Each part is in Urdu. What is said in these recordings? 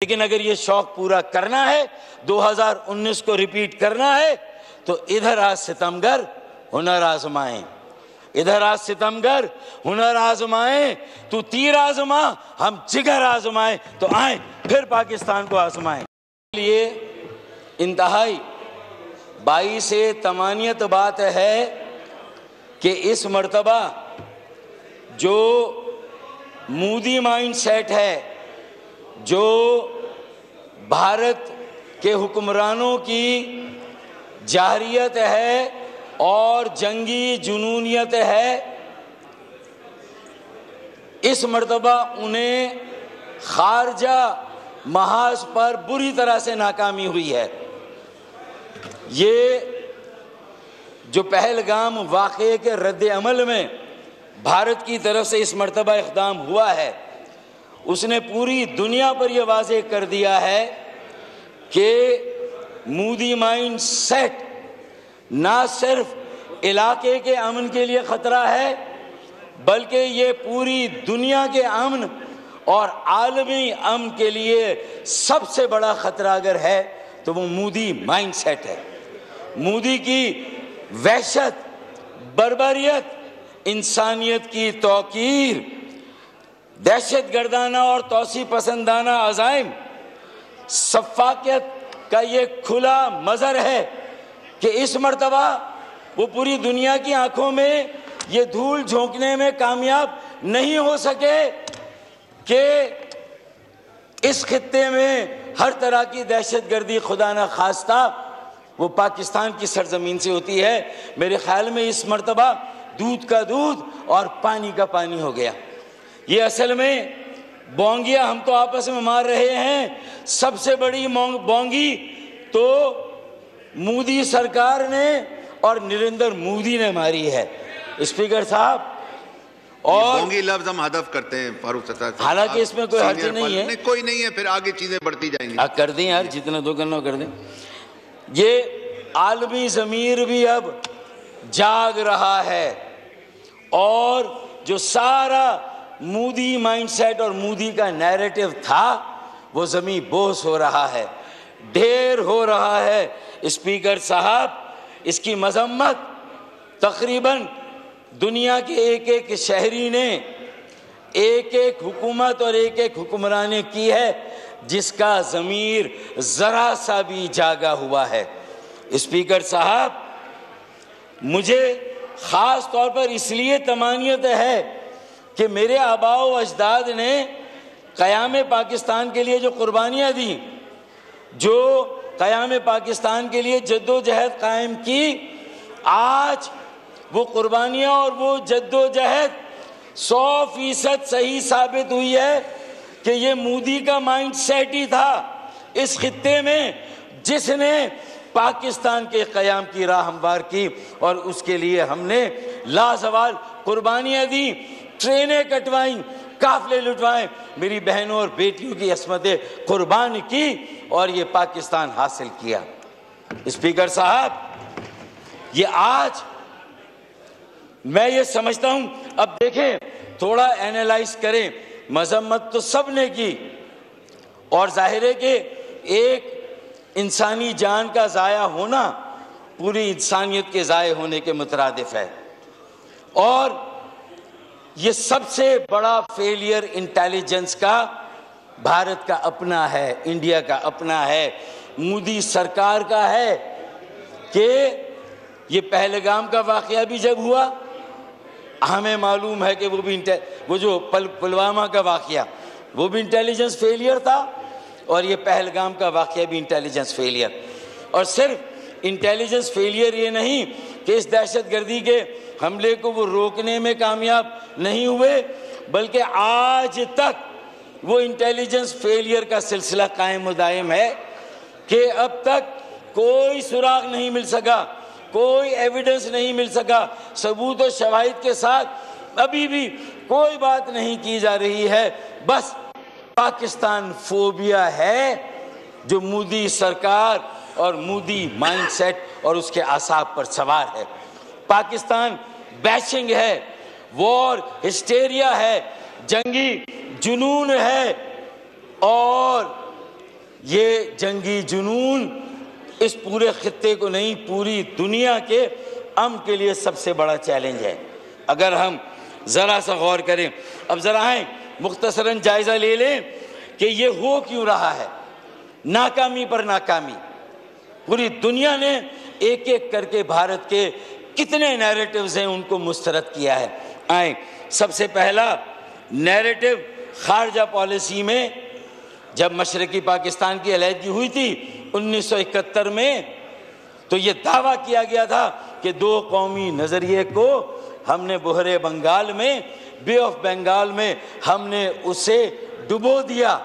لیکن اگر یہ شوق پورا کرنا ہے، 2019 کو ریپیٹ کرنا ہے، تو ادھر آج ستمگر ہنر آزمائیں، ادھر آج ستمگر ہنر آزمائیں، تو تیر آزما، ہم جگر آزمائیں، تو آئیں پھر پاکستان کو آزمائیں۔ یہ انتہائی باعث تمانیت بات ہے کہ اس مرتبہ جو مودی مائنڈ سیٹ ہے، جو بھارت کے حکمرانوں کی جاہریت ہے اور جنگی جنونیت ہے، اس مرتبہ انہیں خارجہ محاذ پر بری طرح سے ناکامی ہوئی ہے۔ یہ جو پہلگام واقعے کے رد عمل میں بھارت کی طرف سے اس مرتبہ اقدام ہوا ہے، اس نے پوری دنیا پر یہ واضح کر دیا ہے کہ مودی مائنڈ سیٹ نہ صرف علاقے کے امن کے لیے خطرہ ہے، بلکہ یہ پوری دنیا کے امن اور عالمی امن کے لیے سب سے بڑا خطرہ اگر ہے تو وہ مودی مائنڈ سیٹ ہے۔ مودی کی وحشت، بربریت، انسانیت کی توقیر، دہشت گردانہ اور توسیع پسندانہ عزائم، سفاکیت کا یہ کھلا مظہر ہے کہ اس مرتبہ وہ پوری دنیا کی آنکھوں میں یہ دھول جھونکنے میں کامیاب نہیں ہو سکے کہ اس خطے میں ہر طرح کی دہشت گردی خدا نہ خواستہ وہ پاکستان کی سرزمین سے ہوتی ہے۔ میرے خیال میں اس مرتبہ دودھ کا دودھ اور پانی کا پانی ہو گیا۔ یہ اصل میں بونگیاں ہم تو آپس میں مار رہے ہیں، سب سے بڑی بونگی تو مودی سرکار نے اور نریندر مودی نے ماری ہے۔ اسپیکر صاحب، اور بونگی لفظ ہم ہدف کرتے ہیں فاروق ستار صاحب، حالانکہ اس میں کوئی حرج نہیں ہے، کوئی نہیں ہے، پھر آگے چیزیں بڑھتی جائیں گی۔ کر دیں یار، جتنا دو کرنا کر دیں۔ یہ عالمی ضمیر بھی اب جاگ رہا ہے، اور جو سارا مودی مائنڈ سیٹ اور مودی کا نیریٹو تھا وہ زمین بوس ہو رہا ہے، ڈھیر ہو رہا ہے۔ اسپیکر صاحب، اس کی مذمت تقریباً دنیا کے ایک ایک شہری نے، ایک ایک حکومت اور ایک ایک حکمران نے کی ہے جس کا ضمیر ذرا سا بھی جاگا ہوا ہے۔ اسپیکر صاحب، مجھے خاص طور پر اس لیے تمانیت ہے کہ میرے آباء و اجداد نے قیام پاکستان کے لیے جو قربانیاں دیں، جو قیام پاکستان کے لیے جد و جہد قائم کی، آج وہ قربانیاں اور وہ جد و جہد 100% صحیح ثابت ہوئی ہے کہ یہ مودی کا مائنڈ سیٹ ہی تھا اس خطے میں جس نے پاکستان کے قیام کی راہ ہموار کی، اور اس کے لیے ہم نے لازوال قربانیاں دیں، ٹرینیں کٹوائیں، قافلے لٹوائیں، میری بہنوں اور بیٹیوں کی عصمتیں قربان کی اور یہ پاکستان حاصل کیا۔ اسپیکر صاحب، یہ آج میں یہ سمجھتا ہوں، اب دیکھیں، تھوڑا اینالائز کریں، مذمت تو سب نے کی، اور ظاہر ہے کہ ایک انسانی جان کا ضائع ہونا پوری انسانیت کے ضائع ہونے کے مترادف ہے، اور یہ سب سے بڑا فیلئر انٹیلیجنس کا بھارت کا اپنا ہے، انڈیا کا اپنا ہے، مودی سرکار کا ہے کہ یہ پہلگام کا واقعہ بھی جب ہوا، ہمیں معلوم ہے کہ وہ جو پلوامہ کا واقعہ وہ بھی انٹیلیجنس فیلئر تھا، اور یہ پہلگام کا واقعہ بھی انٹیلیجنس فیلئر۔ اور صرف انٹیلیجنس فیلئر یہ نہیں کہ اس دہشت گردی کے حملے کو وہ روکنے میں کامیاب نہیں ہوئے، بلکہ آج تک وہ انٹیلیجنس فیلئر کا سلسلہ قائم و دائم ہے کہ اب تک کوئی سراغ نہیں مل سکا، کوئی ایویڈنس نہیں مل سکا، ثبوت و شواہد کے ساتھ ابھی بھی کوئی بات نہیں کی جا رہی ہے، بس پاکستان فوبیا ہے جو مودی سرکار اور مودی مائنڈ سیٹ اور اس کے اعصاب پر سوار ہے۔ پاکستان بیشنگ ہے، وار ہسٹیریا ہے، جنگی جنون ہے، اور یہ جنگی جنون اس پورے خطے کو نہیں، پوری دنیا کے امن کے لیے سب سے بڑا چیلنج ہے۔ اگر ہم ذرا سا غور کریں، اب ذرا آئیں مختصراً جائزہ لے لیں کہ یہ ہو کیوں رہا ہے، ناکامی پر ناکامی۔ پوری دنیا نے ایک ایک کر کے بھارت کے کتنے نیریٹیوز ہیں ان کو مسترد کیا ہے۔ آئیں، سب سے پہلا نیریٹیو خارجہ پالیسی میں جب مشرقی پاکستان کی علیحدگی ہوئی تھی 1971 میں، تو یہ دعویٰ کیا گیا تھا کہ دو قومی نظریے کو ہم نے بحر بنگال میں، بے آف بنگال میں ہم نے اسے ڈبو دیا،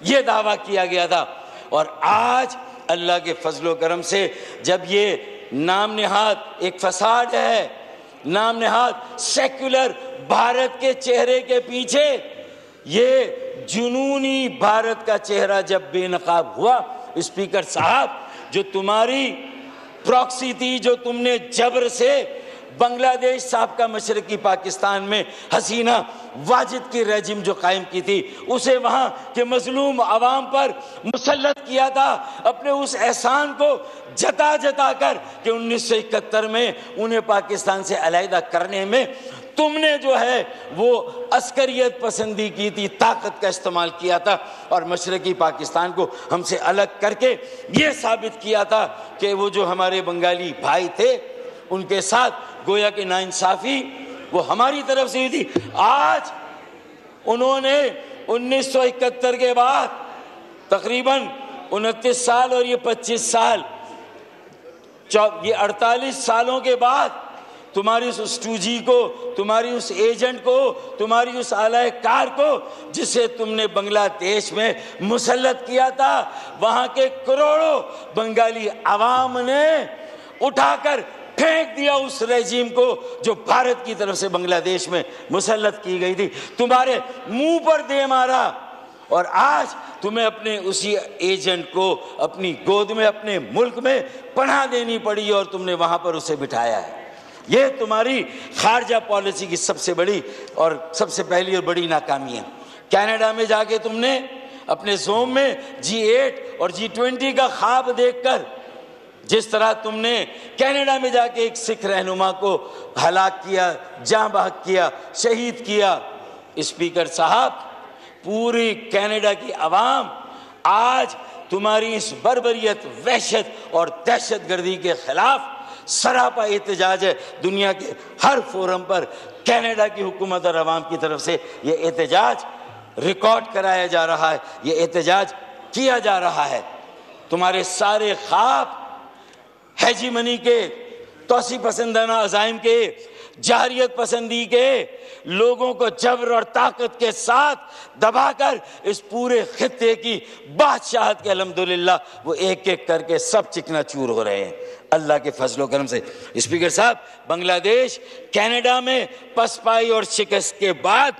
یہ دعویٰ کیا گیا تھا۔ اور آج اللہ کے فضل و کرم سے جب یہ نام نہاد ایک فساد ہے، نام نہاد سیکولر بھارت کے چہرے کے پیچھے یہ جنونی بھارت کا چہرہ جب بے نقاب ہوا، اسپیکر صاحب جو تمہاری پراکسی تھی، جو تم نے جبر سے بنگلہ دیش سابقہ مشرقی پاکستان میں حسینہ واجد کی رجم جو قائم کی تھی، اسے وہاں کے مظلوم عوام پر مسلط کیا تھا، اپنے اس احسان کو جتا جتا کر کہ 1971 میں انہیں پاکستان سے علیحدہ کرنے میں تم نے جو ہے وہ عسکریت پسندی کی تھی، طاقت کا استعمال کیا تھا، اور مشرقی پاکستان کو ہم سے الگ کر کے یہ ثابت کیا تھا کہ وہ جو ہمارے بنگالی بھائی تھے ان کے ساتھ گویا کہ ناانصافی وہ ہماری طرف سے ہوئی تھی۔ آج انہوں نے 1971 کے بعد تقریباً 29 سال اور یہ 25 سال، یہ 48 سالوں کے بعد تمہاری اس اسٹوجی کو، تمہاری اس ایجنٹ کو، تمہاری اس اعلی کار کو جسے تم نے بنگلہ دیش میں مسلط کیا تھا، وہاں کے کروڑوں بنگالی عوام نے اٹھا کر پھینک دیا اس رجیم کو جو بھارت کی طرف سے بنگلہ دیش میں مسلط کی گئی تھی، تمہارے منہ پر دے مارا، اور آج تمہیں اپنے اسی ایجنٹ کو اپنی گود میں، اپنے ملک میں پناہ دینی پڑی اور تم نے وہاں پر اسے بٹھایا ہے۔ یہ تمہاری خارجہ پالیسی کی سب سے بڑی اور سب سے پہلی اور بڑی ناکامی ہے۔ کینیڈا میں جا کے تم نے اپنے زوم میں G8 اور G20 کا خواب دیکھ کر جس طرح تم نے کینیڈا میں جا کے ایک سکھ رہنما کو ہلاک کیا، جاں بحق کیا، شہید کیا، اسپیکر صاحب پوری کینیڈا کی عوام آج تمہاری اس بربریت، وحشت اور دہشت گردی کے خلاف سراپا احتجاج ہے۔ دنیا کے ہر فورم پر کینیڈا کی حکومت اور عوام کی طرف سے یہ احتجاج ریکارڈ کرایا جا رہا ہے، یہ احتجاج کیا جا رہا ہے۔ تمہارے سارے خواب ہیجیمنی کے، توسیع پسندانہ عزائم کے، جاہریت پسندی کے، لوگوں کو جبر اور طاقت کے ساتھ دبا کر اس پورے خطے کی بادشاہت کے الحمدللہ وہ ایک ایک کر کے سب چکنا چور ہو رہے ہیں اللہ کے فضل و کرم سے۔ اسپیکر صاحب بنگلہ دیش کینیڈا میں پسپائی اور شکست کے بعد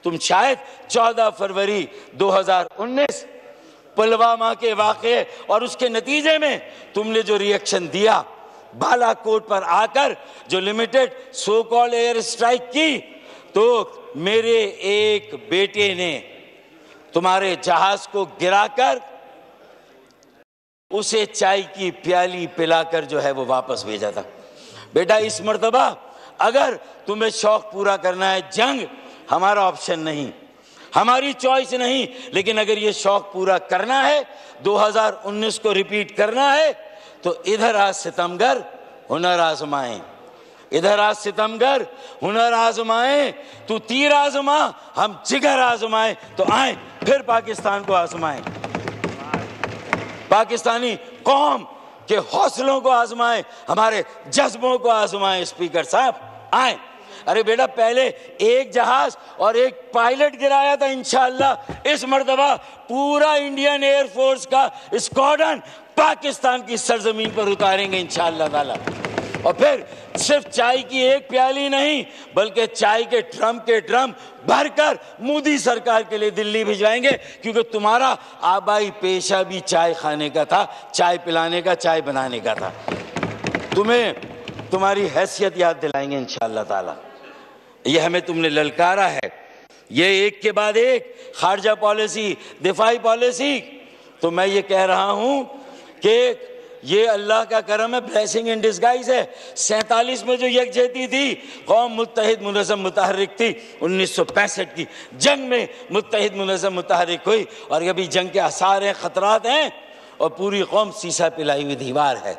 تم شاید 14 فروری 2019 پلوامہ کے واقعے اور اس کے نتیجے میں تم نے جو ری ایکشن دیا، بالا کوٹ پر آ کر جو لمیٹڈ سو کال ایئر اسٹرائک کی، تو میرے ایک بیٹے نے تمہارے جہاز کو گرا کر اسے چائے کی پیالی پلا کر جو ہے وہ واپس بھیجا تھا۔ بیٹا اس مرتبہ اگر تمہیں شوق پورا کرنا ہے، جنگ ہمارا آپشن نہیں، ہماری چوائس نہیں، لیکن اگر یہ شوق پورا کرنا ہے، 2019 کو ریپیٹ کرنا ہے، تو ادھر آج ستمگر ہنر آزمائیں، ادھر آج ستمگر ہنر آزمائیں، تو تیر آزما، ہم جگر آزمائیں، تو آئیں پھر پاکستان کو آزمائیں، پاکستانی قوم کے حوصلوں کو آزمائیں، ہمارے جذبوں کو آزمائیں۔ اسپیکر صاحب آئیں، ارے بیٹا پہلے ایک جہاز اور ایک پائلٹ گرایا تھا، انشاءاللہ اس مرتبہ پورا انڈین ایئر فورس کا اسکواڈرن پاکستان کی سرزمین پر اتاریں گے انشاءاللہ تعالی، اور پھر صرف چائے کی ایک پیالی نہیں بلکہ چائے کے ڈرم بھر کر مودی سرکار کے لیے دلی بھجوائیں گے، کیونکہ تمہارا آبائی پیشہ بھی چائے کھانے کا تھا، چائے پلانے کا، چائے بنانے کا تھا۔ تمہیں تمہاری حیثیت یاد دلائیں گے انشاءاللہ تعالی۔ یہ ہمیں تم نے للکارا ہے، یہ ایک کے بعد ایک خارجہ پالیسی، دفاعی پالیسی تو میں یہ کہہ رہا ہوں کہ یہ اللہ کا کرم ہے، بلیسنگ ان ڈسگائز ہے۔ 47 میں جو یکجہتی تھی، قوم متحد منظم متحرک تھی، 1965 کی جنگ میں متحد منظم متحرک ہوئی، اور ابھی جنگ کے آثار ہیں، خطرات ہیں، اور پوری قوم سیسا پلائی ہوئی دیوار ہے،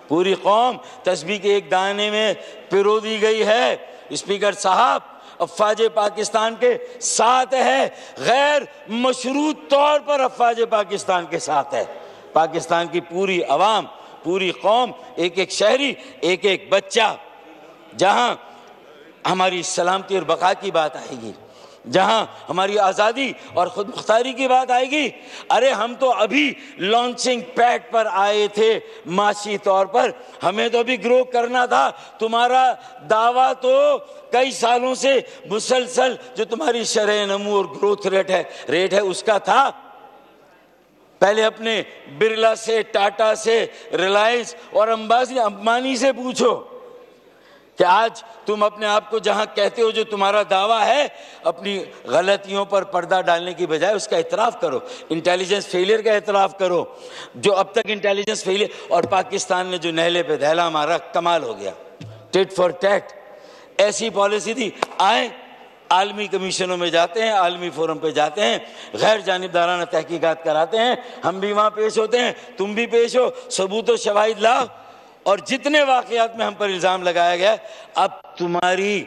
پوری قوم تسبیح کے ایک دانے میں پرو دی گئی ہے۔ اسپیکر صاحب افواج پاکستان کے ساتھ ہے، غیر مشروط طور پر افواج پاکستان کے ساتھ ہے۔ پاکستان کی پوری عوام، پوری قوم، ایک ایک شہری، ایک ایک بچہ، جہاں ہماری سلامتی اور بقا کی بات آئے گی، جہاں ہماری آزادی اور خود مختاری کی بات آئے گی۔ ارے ہم تو ابھی لانچنگ پیڈ پر آئے تھے معاشی طور پر، ہمیں تو ابھی گرو کرنا تھا۔ تمہارا دعویٰ تو کئی سالوں سے مسلسل جو تمہاری شرح نمو اور گروتھ ریٹ ہے اس کا تھا۔ پہلے اپنے برلا سے، ٹاٹا سے، ریلائنس اور امبانی سے پوچھو کہ آج تم اپنے آپ کو جہاں کہتے ہو جو تمہارا دعویٰ ہے، اپنی غلطیوں پر پردہ ڈالنے کی بجائے اس کا اعتراف کرو، انٹیلیجنس فیلئر کا اعتراف کرو۔ جو اب تک انٹیلیجنس فیلئر، اور پاکستان نے جو نہلے پہ دہلا مارا، کمال ہو گیا۔ ٹٹ فار ٹیٹ ایسی پالیسی تھی۔ آئیں عالمی کمیشنوں میں جاتے ہیں، عالمی فورم پہ جاتے ہیں، غیر جانبدارانہ تحقیقات کراتے ہیں، ہم بھی وہاں پیش ہوتے ہیں، تم بھی پیش ہو، ثبوت و شواہد لاؤ، اور جتنے واقعات میں ہم پر الزام لگایا گیا، اب تمہاری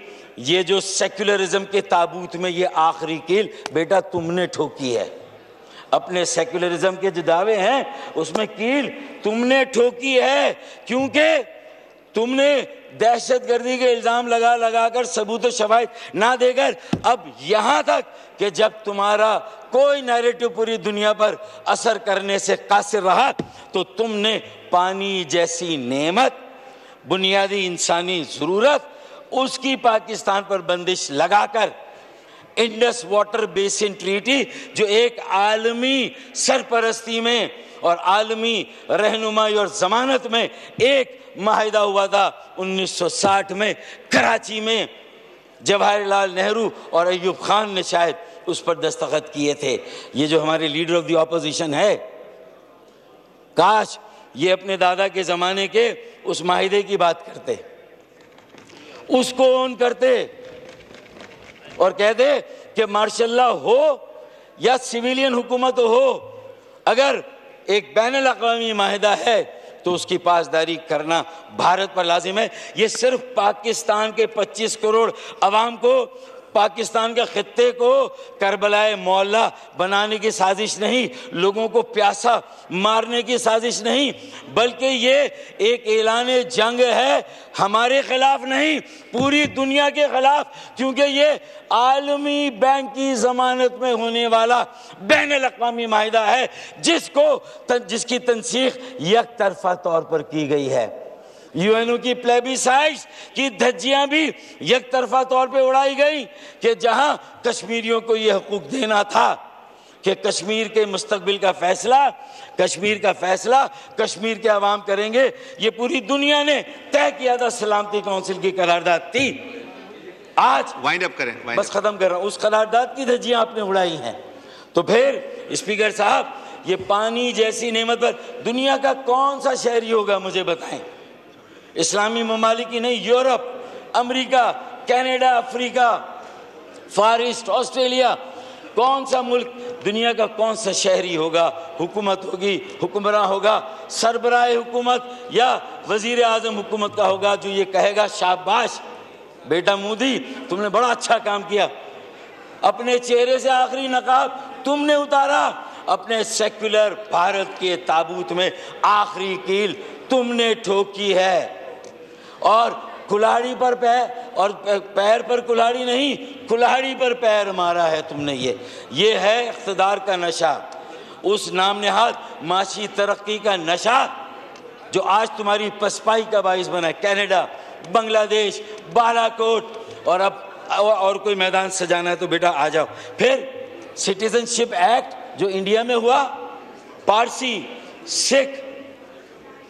یہ جو سیکولرزم کے تابوت میں یہ آخری کیل بیٹا تم نے ٹھوکی ہے۔ اپنے سیکولرزم کے جو دعوے ہیں اس میں کیل تم نے ٹھوکی ہے، کیونکہ تم نے دہشت گردی کے الزام لگا کر ثبوت و شواہد نہ دے کر، اب یہاں تک کہ جب تمہارا کوئی نیریٹو پوری دنیا پر اثر کرنے سے قاصر رہا تو تم نے پانی جیسی نعمت، بنیادی انسانی ضرورت، اس کی پاکستان پر بندش لگا کر انڈس واٹر بیسن ٹریٹی، جو ایک عالمی سرپرستی میں اور عالمی رہنمائی اور ضمانت میں ایک معاہدہ ہوا تھا 1960 میں کراچی میں، جواہر لال نہرو اور ایوب خان نے شاید اس پر دستخط کیے تھے۔ یہ جو ہمارے لیڈر آف دی اپوزیشن ہے، کاش یہ اپنے دادا کے زمانے کے اس معاہدے کی بات کرتے، اس کو اون کرتے اور کہتے کہ مارشل لا ہو یا سویلین حکومت ہو، اگر ایک بین الاقوامی معاہدہ ہے تو اس کی پاسداری کرنا بھارت پر لازم ہے۔ یہ صرف پاکستان کے 25 کروڑ عوام کو، پاکستان کے خطے کو کربلائے معلیٰ بنانے کی سازش نہیں، لوگوں کو پیاسا مارنے کی سازش نہیں، بلکہ یہ ایک اعلان جنگ ہے، ہمارے خلاف نہیں، پوری دنیا کے خلاف، کیونکہ یہ عالمی بینک کی ضمانت میں ہونے والا بین الاقوامی معاہدہ ہے جس کی تنسیخ یک طرفہ طور پر کی گئی ہے۔ یو این او کی پلیبیسائٹس کی دھجیاں بھی یک طرفا طور پہ اڑائی گئی کہ جہاں کشمیریوں کو یہ حقوق دینا تھا کہ کشمیر کے مستقبل کا فیصلہ کشمیر کے عوام کریں گے، یہ پوری دنیا نے طے کیا تھا، سلامتی کونسل کی قرارداد تھی۔ آج وائنڈ اپ کریں، بس ختم کر رہا ہوں، اس قرارداد کی دھجیاں آپ نے اڑائی ہیں۔ تو پھر اسپیکر صاحب، یہ پانی جیسی نعمت پر دنیا کا کون سا شہری ہوگا مجھے بتائیں؟ اسلامی ممالک ہی نہیں، یورپ، امریکہ، کینیڈا، افریقہ، فار ایسٹ، آسٹریلیا، کون سا ملک، دنیا کا کون سا شہری ہوگا، حکومت ہوگی، حکمراں ہوگا، سربراہ حکومت یا وزیر اعظم حکومت کا ہوگا جو یہ کہے گا شاباش بیٹا مودی تم نے بڑا اچھا کام کیا، اپنے چہرے سے آخری نقاب تم نے اتارا، اپنے سیکولر بھارت کے تابوت میں آخری کیل تم نے ٹھوکی ہے، اور کلاڑی پر پیر، اور پیر پر کلاڑی نہیں، کلاڑی پر پیر مارا ہے تم نے۔ یہ ہے اقتدار کا نشہ، اس نام نہاد معاشی ترقی کا نشہ جو آج تمہاری پسپائی کا باعث بنا ہے۔ کینیڈا، بنگلہ دیش، بالا کوٹ، اور اب اور کوئی میدان سجانا ہے تو بیٹا آ جاؤ۔ پھر سٹیزن شپ ایکٹ جو انڈیا میں ہوا، پارسی، سکھ،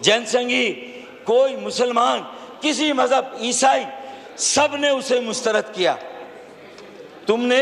جین سنگھی، کوئی مسلمان، کسی مذہب، عیسائی، سب نے اسے مسترد کیا۔ تم نے